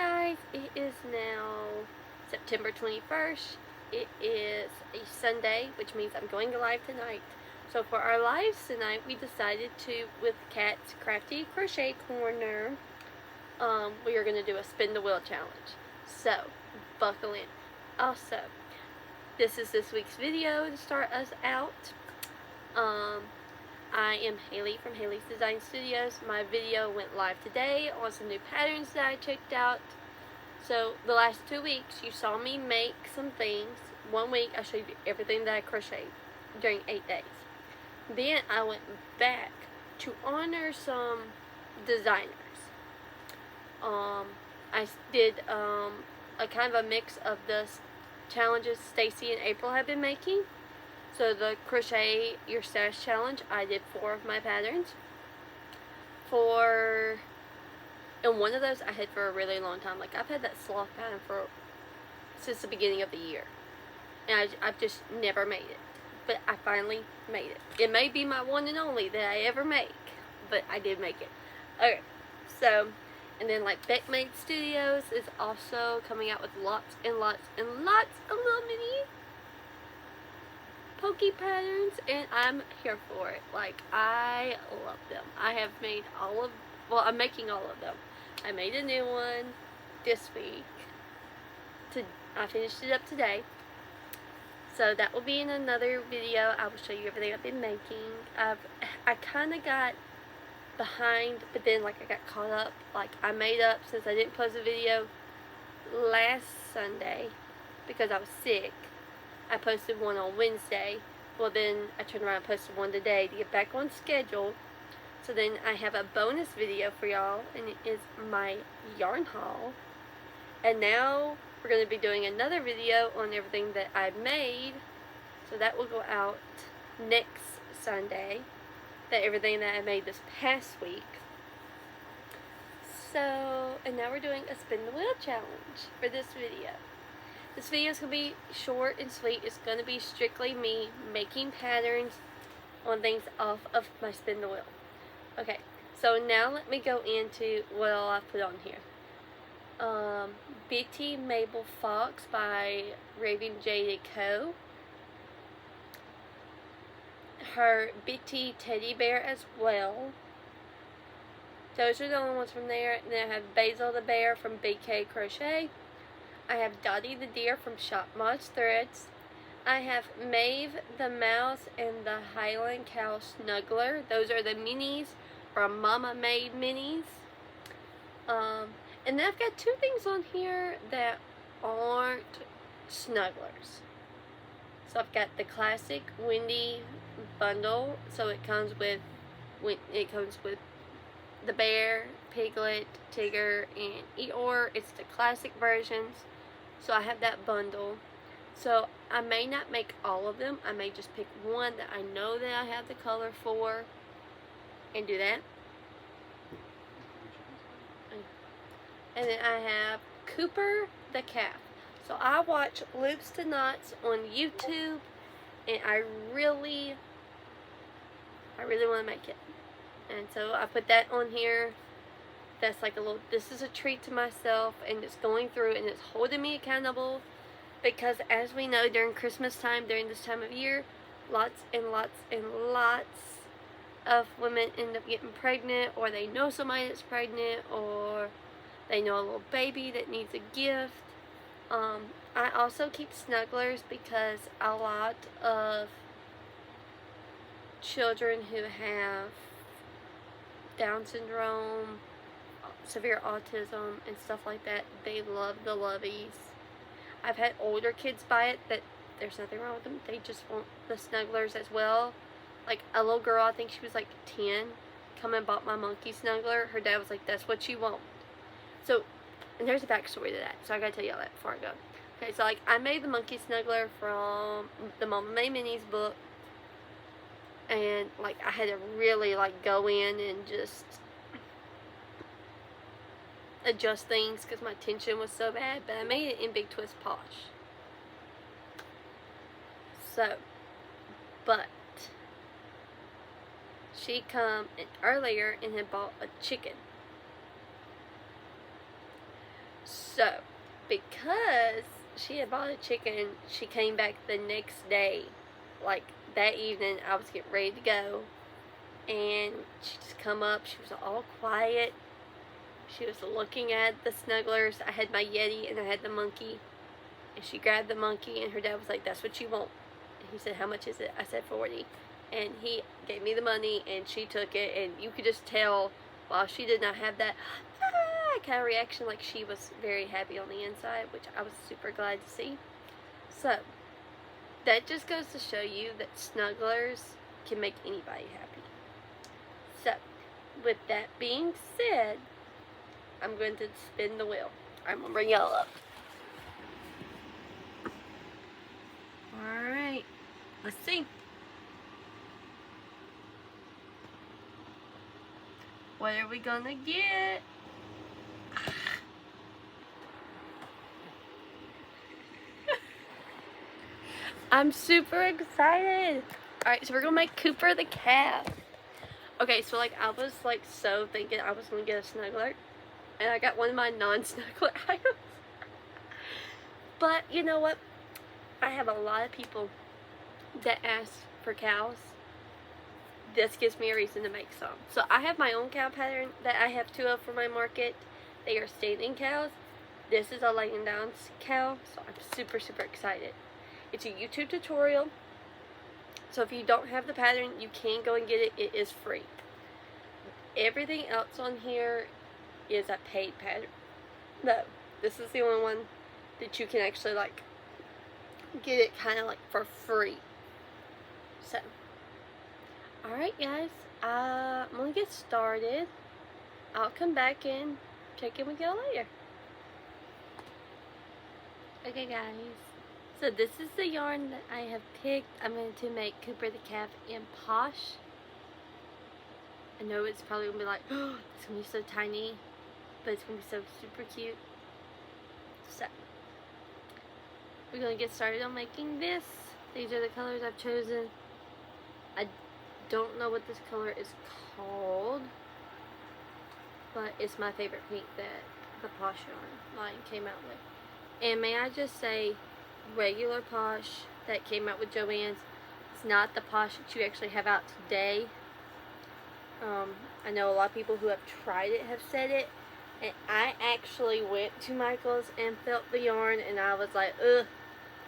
guys, it is now September 21st. It is a Sunday, which means I'm going live tonight. So for our lives tonight, we decided to, with Kat's Crafty Crochet Corner, we are going to do a spin the wheel challenge. So, buckle in. Also, this is this week's video to start us out. I am Haley from Haley's Design Studios. My video went live today on some new patterns that I checked out. So the last 2 weeks you saw me make some things. 1 week I showed you everything that I crocheted during 8 days. Then I went back to honor some designers. I did a kind of a mix of the challenges Stacy and April have been making. So the Crochet Your Stash Challenge, I did 4 of my patterns. And one of those I had for a really long time. Like, I've had that sloth pattern since the beginning of the year. And I've just never made it. But I finally made it. It may be my one and only that I ever make. But I did make it. Okay, so, and then like Handmade Studios is also coming out with lots and lots and lots of little mini pokey patterns, and I'm here for it. Like, I love them. I have made I'm making all of them. I made a new one this week. I finished it up today. So that will be in another video. I will show you everything I've been making. I kind of got behind, but then like I got caught up. Like, I made up since I didn't post a video last Sunday because I was sick. I posted one on Wednesday. Well, then I turned around and posted one today to get back on schedule. So then I have a bonus video for y'all, and it is my yarn haul. And now we're going to be doing another video on everything that I made. So that will go out next Sunday. Everything that I made this past week. So, and now we're doing a spin the wheel challenge for this video. This video is going to be short and sweet. It's going to be strictly me making patterns on things off of my spin the wheel. Okay, so now let me go into what all I've put on here. Bitty Mabel Fox by Raving Jaded Co. Her Bitty Teddy Bear as well. Those are the only ones from there. And then I have Basil the Bear from BK Crochet. I have Dottie the Deer from Shop Mods Threads. I have Maeve the Mouse and the Highland Cow Snuggler. Those are the minis from Mama Made Minis. And then I've got 2 things on here that aren't snugglers. So I've got the classic Wendy bundle. So it comes with the bear, Piglet, Tigger, and Eeyore. It's the classic versions. So I have that bundle. So I may not make all of them. I may just pick one that I know that I have the color for and do that. And then I have Cooper the Calf. So I watch Loops to Knots on YouTube, and I really want to make it. And so I put that on here. That's like this is a treat to myself, and it's going through and it's holding me accountable, because as we know, during Christmas time, during this time of year, lots and lots and lots of women end up getting pregnant, or they know somebody that's pregnant, or they know a little baby that needs a gift. I also keep snugglers because a lot of children who have Down syndrome, severe autism, and stuff like that, they love the loveys. I've had older kids buy it that there's nothing wrong with them. They just want the snugglers as well. Like a little girl, I think she was like 10, come and bought my monkey snuggler. Her dad was like, that's what you want. So, and there's a backstory to that, so I gotta tell y'all that before I go. Okay, so like I made the monkey snuggler from the Mama Made Minis book, and like I had to really like go in and just adjust things because my tension was so bad, but I made it in Big Twist Posh. So, but she come in earlier and had bought a chicken. So, because she had bought a chicken, she came back the next day. Like, that evening, I was getting ready to go. And she just come up. She was all quiet. She was looking at the snugglers. I had my Yeti and I had the monkey. And she grabbed the monkey and her dad was like, "That's what you want." And he said, "How much is it?" I said, $40. And he gave me the money and she took it. And you could just tell while she did not have that kind of reaction, like she was very happy on the inside, which I was super glad to see. So, that just goes to show you that snugglers can make anybody happy. So, with that being said, I'm going to spin the wheel. I'm going to bring y'all up. Alright, let's see. What are we going to get? I'm super excited. Alright, so we're going to make Cooper the calf. Okay, so like I was like so thinking I was going to get a snuggler. And I got one of my non-snuggler items. But you know what? I have a lot of people that ask for cows. This gives me a reason to make some. So I have my own cow pattern that I have 2 of for my market. They are standing cows. This is a laying down cow. So I'm super, super excited. It's a YouTube tutorial. So if you don't have the pattern, you can go and get it. It is free. Everything else on here is a paid pattern. No, this is the only one that you can actually like get it kind of like for free. So, alright guys, I'm gonna get started. I'll come back and check in with y'all later. Okay guys, so this is the yarn that I have picked. I'm going to make Cooper the calf in Posh. I know it's probably going to be like, oh, it's going to be so tiny, but it's going to be so super cute. So, we're going to get started on making this. These are the colors I've chosen. I don't know what this color is called, but it's my favorite pink that the Posh yarn line came out with. And may I just say, regular Posh that came out with Joann's, it's not the Posh that you actually have out today. I know a lot of people who have tried it have said it, and I actually went to Michael's and felt the yarn, and I was like, ugh,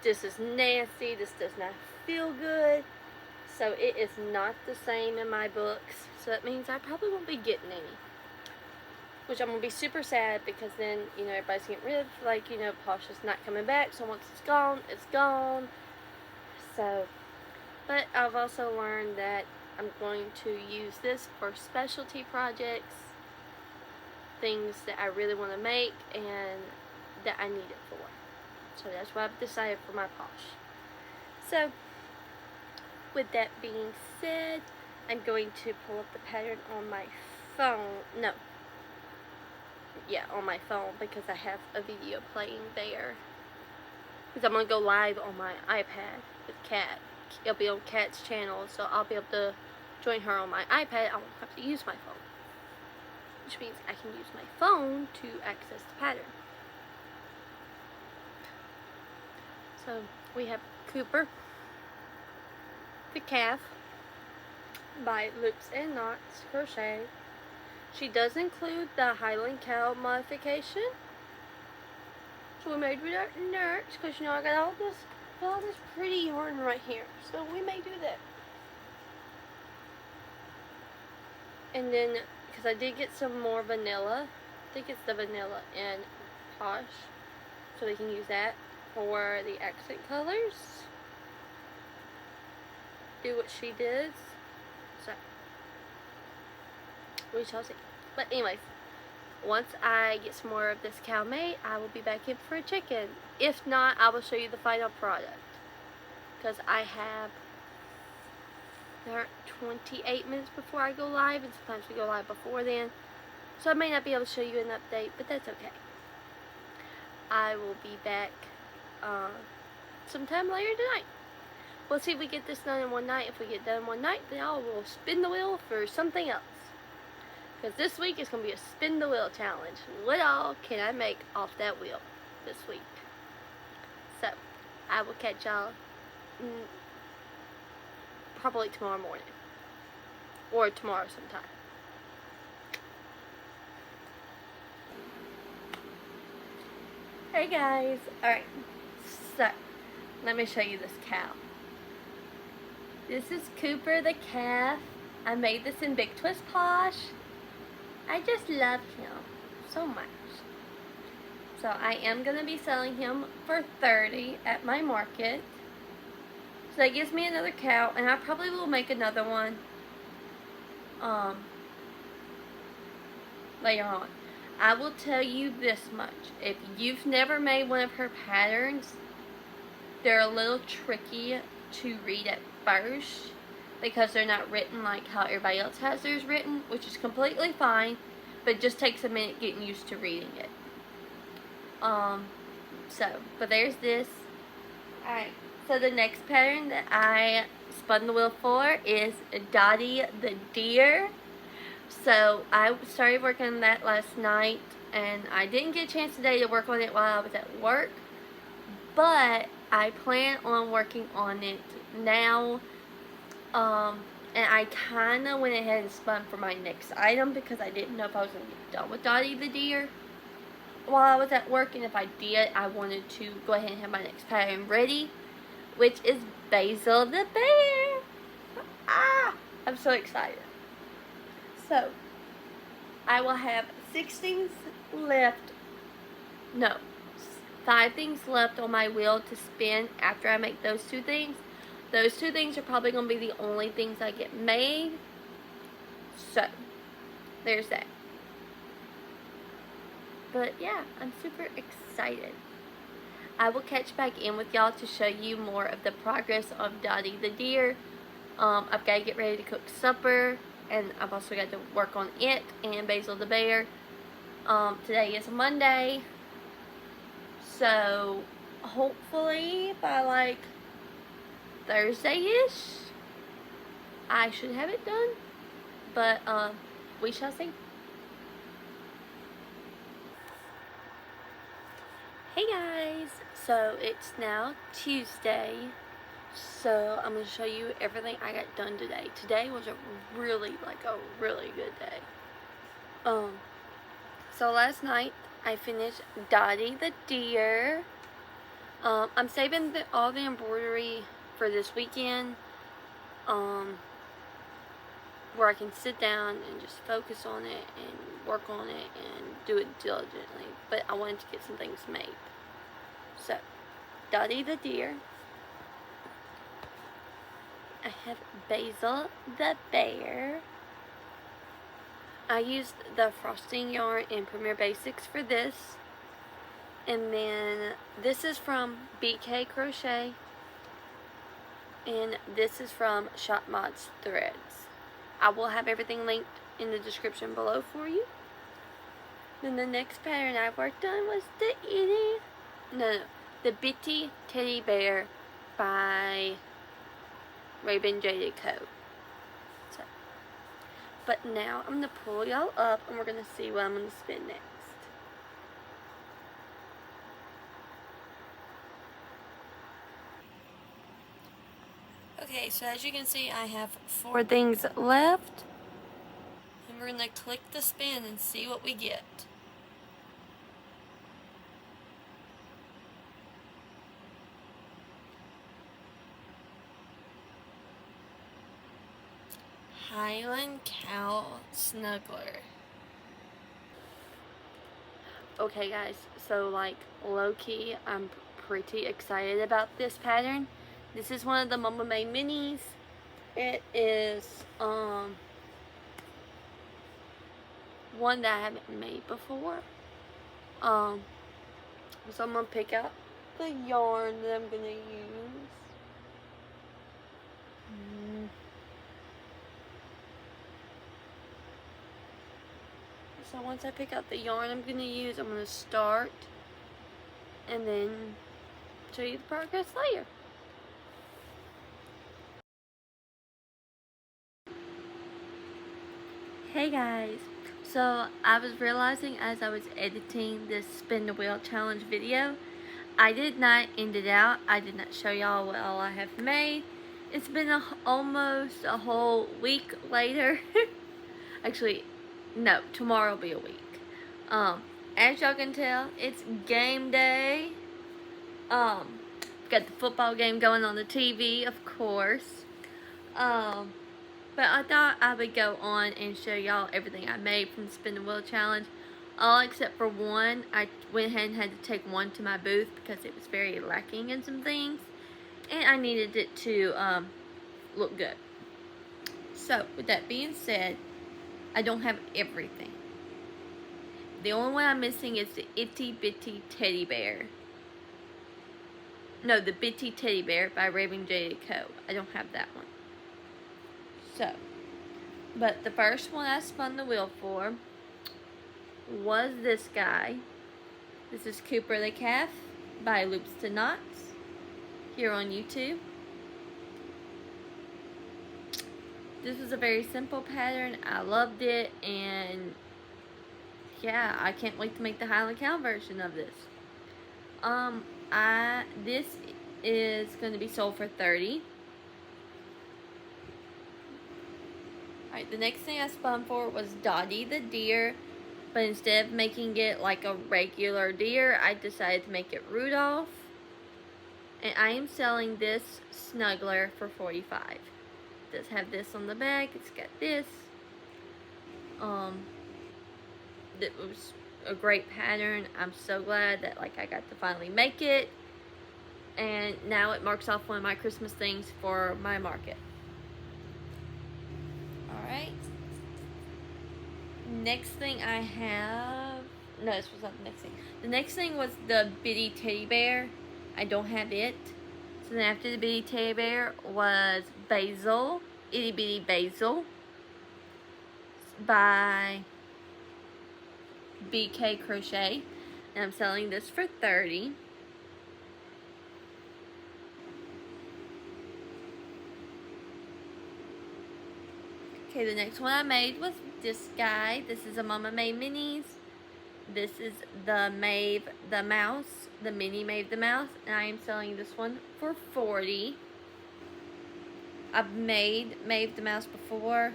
this is nasty, this does not feel good. So it is not the same in my books, so that means I probably won't be getting any. Which I'm going to be super sad, because then, you know, everybody's getting rid of, like, you know, Posh is not coming back, so once it's gone, it's gone. So, but I've also learned that I'm going to use this for specialty projects, things that I really want to make, and that I need it for. So that's what I've decided for my Posh. So, with that being said, I'm going to pull up the pattern on my phone. No. Yeah, on my phone, because I have a video playing there. Because I'm going to go live on my iPad with Kat. It'll be on Kat's channel, so I'll be able to join her on my iPad. I won't have to use my phone. Which means I can use my phone to access the pattern. So, we have Cooper the calf by Loops and Knots Crochet. She does include the Highland Cow modification. So we made with our nerds, because you know I got all this pretty yarn right here. So we may do that. And then, because I did get some more vanilla. I think it's the vanilla in Posh. So we can use that for the accent colors. Do what she did. So, we shall see. But anyways, once I get some more of this cow made, I will be back in for a chicken. If not, I will show you the final product. Because I have 28 minutes before I go live, and sometimes we go live before then. So I may not be able to show you an update, but that's okay. I will be back sometime later tonight. We'll see if we get this done in one night. If we get done one night, then I will spin the wheel for something else. Because this week is going to be a spin the wheel challenge. What all can I make off that wheel this week? So, I will catch y'all probably tomorrow morning. Or tomorrow sometime. Hey guys. Alright. So, let me show you this cow. This is Cooper the calf. I made this in Big Twist Posh. I just love him so much. So I am going to be selling him for $30 at my market. So that gives me another cow, and I probably will make another one later on. I will tell you this much. If you've never made one of her patterns, they're a little tricky to read at first because they're not written like how everybody else has theirs written, which is completely fine, but it just takes a minute getting used to reading it. But there's this. Alright, so the next pattern that I spun the wheel for is Dottie the Deer. So I started working on that last night, and I didn't get a chance today to work on it while I was at work, but I plan on working on it now. And I kind of went ahead and spun for my next item because I didn't know if I was going to get done with Dottie the Deer while I was at work, and if I did, I wanted to go ahead and have my next pattern ready, which is Basil the Bear. I'm so excited. So, I will have 6 things left, no, 5 things left on my wheel to spin after I make those 2 things. Those 2 things are probably going to be the only things I get made. So, there's that. But yeah, I'm super excited. I will catch back in with y'all to show you more of the progress of Dottie the Deer. I've got to get ready to cook supper, and I've also got to work on it and Basil the Bear. Today is Monday, so hopefully by like Thursday-ish, I should have it done, but we shall see. Hey guys, so it's now Tuesday, so I'm going to show you everything I got done today. Today was a really good day. So last night I finished Dottie the Deer. I'm saving all the embroidery for this weekend, where I can sit down and just focus on it and work on it and do it diligently. But I wanted to get some things made. So, Dottie the Deer. I have Basil the Bear. I used the frosting yarn in Premier Basics for this. And then this is from BK Crochet. And this is from Shop Mods Threads. I will have everything linked in the description below for you. Then the next pattern I worked on was the Bitty Teddy Bear by Raven Jaded Co. So, but now I'm going to pull y'all up and we're going to see what I'm going to spin next. Okay, so as you can see, I have 4 things left. And we're going to click the spin and see what we get. Highland Cow Snuggler. Okay guys, so like low-key, I'm pretty excited about this pattern. This is one of the Mama Made minis. It is one that I haven't made before. So I'm gonna pick out the yarn that I'm gonna use. So once I pick out the yarn I'm gonna use, I'm gonna start and then show you the progress later. Hey guys, So I was realizing as I was editing this spin the wheel challenge video, I did not end it out. I did not show y'all what all I have made. It's been almost a whole week later. Actually, no, tomorrow will be a week. As y'all can tell, it's game day. Got the football game going on the TV, of course. But I thought I would go on and show y'all everything I made from the Spin the Wheel Challenge. All except for one. I went ahead and had to take one to my booth because it was very lacking in some things. And I needed it to look good. So, with that being said, I don't have everything. The only one I'm missing is the Itty Bitty Teddy Bear. No, the Bitty Teddy Bear by Raven J. Co. I don't have that one. So, but the first one I spun the wheel for was this guy. This is Cooper the Calf by Loops to Knots here on YouTube. This was a very simple pattern. I loved it, and yeah, I can't wait to make the Highland Cow version of this. This is going to be sold for $30. Alright, the next thing I spun for was Dottie the deer, but instead of making it like a regular deer, I decided to make it Rudolph. And I am selling this snuggler for $45. It does have this on the back. It's got this. It was a great pattern. I'm so glad that I got to finally make it. And now it marks off one of my Christmas things for my market. Alright. Next thing I have... No, this was not the next thing. The next thing was the Bitty Teddy Bear. I don't have it. So then after the Bitty Teddy Bear was Basil. Itty Bitty Basil. By BK Crochet. And I'm selling this for $30. Okay, the next one I made was this guy. This is a Mama Made Minis. This is the Maeve the Mouse, the Mini Maeve the Mouse, and I am selling this one for $40. I've made Maeve the Mouse before.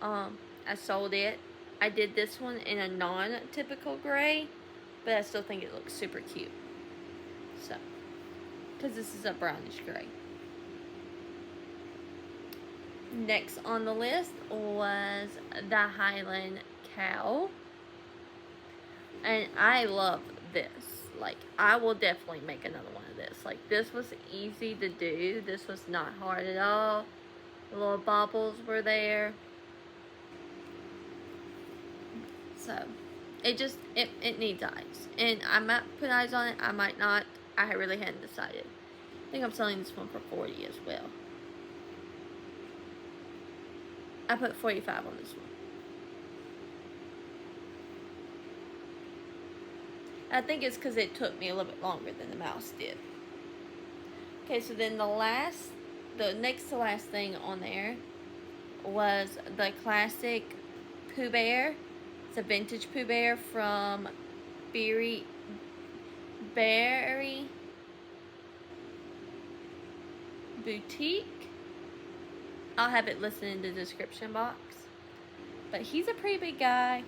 I sold it. I did this one in a non-typical gray, but I still think it looks super cute. So, because this is a brownish gray. Next on the list was the Highland Cow. And I love this. I will definitely make another one of this. This was easy to do. This was not hard at all. The little bobbles were there. So, it needs eyes. And I might put eyes on it. I might not. I really hadn't decided. I think I'm selling this one for $40 as well. I put $45 on this one. I think it's because it took me a little bit longer than the mouse did. Okay, so then the next to last thing on there was the classic Pooh Bear. It's a vintage Pooh Bear from Berry Boutique. I'll have it listed in the description box. But he's a pretty big guy.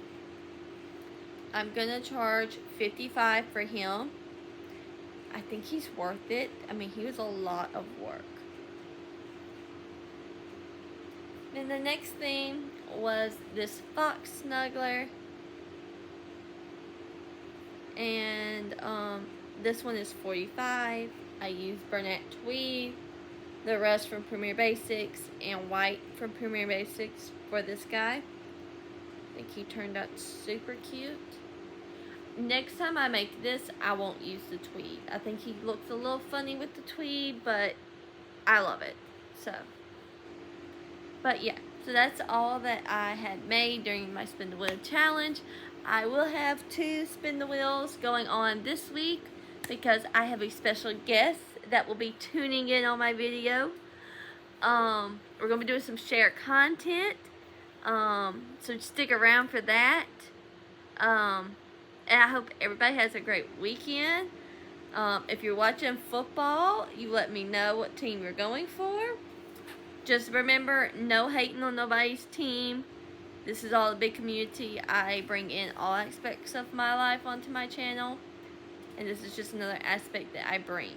I'm going to charge $55 for him. I think he's worth it. I mean, he was a lot of work. Then the next thing was this fox snuggler. And this one is $45. I used Bernat Tweed, the rest from Premier Basics, and white from Premier Basics for this guy. I think he turned out super cute. Next time I make this, I won't use the tweed. I think he looks a little funny with the tweed, but I love it. So, but yeah, so that's all that I had made during my Spin the Wheel challenge. I will have 2 Spin the Wheels going on this week because I have a special guest that will be tuning in on my video. We're going to be doing some share content. So stick around for that. And I hope everybody has a great weekend. If you're watching football, you let me know what team you're going for. Just remember, no hating on nobody's team. This is all a big community. I bring in all aspects of my life onto my channel. And this is just another aspect that I bring.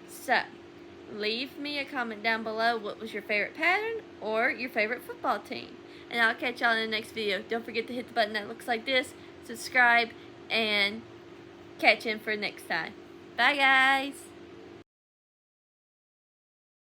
So, leave me a comment down below what was your favorite pattern or your favorite football team. And I'll catch y'all in the next video. Don't forget to hit the button that looks like this, subscribe, and catch in for next time. Bye guys!